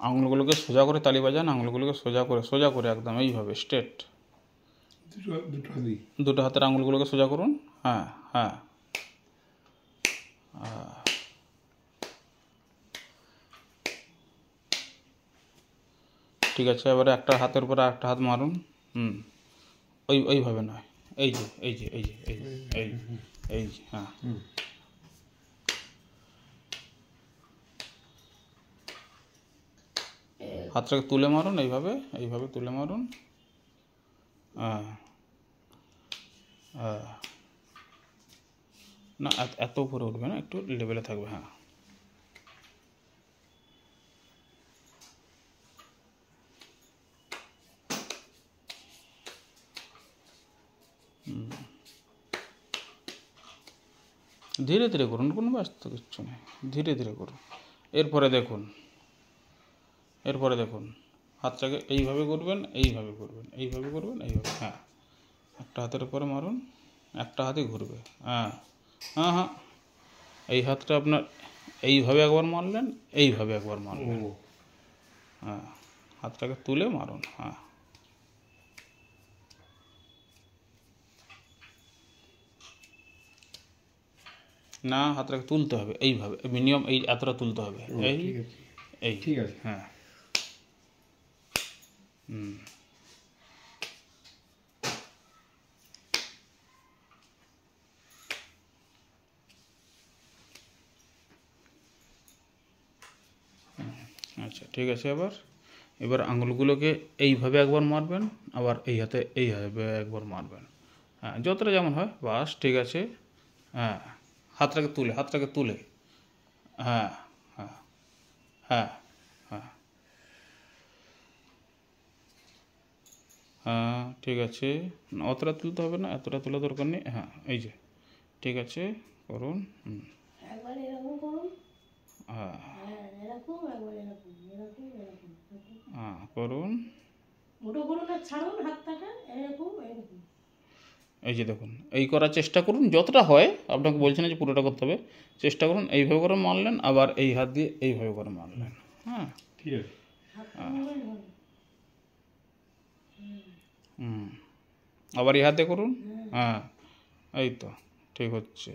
আঙুলগুলোকে সোজা করে তালি বাজান, আঙুলগুলোকে সোজা করে একদম এইভাবে স্ট্রেট। দুটো হাতের আঙুলগুলোকে সোজা করুন। হ্যাঁ হ্যাঁ, ঠিক আছে। এবারে একটা হাতের উপরে একটা হাত মারুন। ওইভাবে নয়, এই যে হ্যাঁ। হাতটাকে তুলে মারুন, এইভাবে তুলে মারুন। না, এত উপরে উঠবে না, একটু লেভেলে থাকবে। হ্যাঁ, ধীরে ধীরে করুন, কোনো ব্যস্ত কিচ্ছু নেই, ধীরে ধীরে করুন। এরপরে দেখুন হাতটাকে এইভাবে করবেন, এইভাবে। হ্যাঁ, একটা হাতের উপরে মারুন, একটা হাতই ঘুরবে। হ্যাঁ হ্যাঁ হ্যাঁ, এই হাতটা আপনার এইভাবে একবার মারলেন, এইভাবে একবার মারলেন। হ্যাঁ, হাতটাকে তুলে মারুন। হ্যাঁ, না, হাতটাকে তুলতে হবে এইভাবে, মিনিমাম এই এতটা তুলতে হবে। এই ঠিক আছে। হ্যাঁ, আচ্ছা ঠিক আছে। এবার আঙুলগুলোকে এইভাবে একবার মারবেন, আবার এই হাতে এইভাবে একবার মারবেন। হ্যাঁ, যতটা যেমন হয়। বাস, ঠিক আছে। হ্যাঁ, হাতটাকে তুলে। হ্যাঁ হ্যাঁ হ্যাঁ হ্যাঁ হ্যাঁ, ঠিক আছে। অতটা তুলতে হবে না, এতটা তোলা দরকার নেই। হ্যাঁ, এই যে ঠিক আছে, করুন। হ্যাঁ হ্যাঁ, করুন। এই যে দেখুন, এই করার চেষ্টা করুন, যতটা হয়। আপনাকে বলছি না যে পুরোটা করতে হবে, চেষ্টা করুন। এইভাবে করে মারলেন, আবার এই হাত দিয়ে এইভাবে করে মারলেন। হ্যাঁ, ঠিক আছে। আবার এই হাতে করুন। হ্যাঁ, এই তো ঠিক হচ্ছে।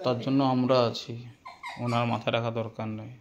তার জন্য আমরা আছি, ওনার মাথায় রাখা দরকার নেই।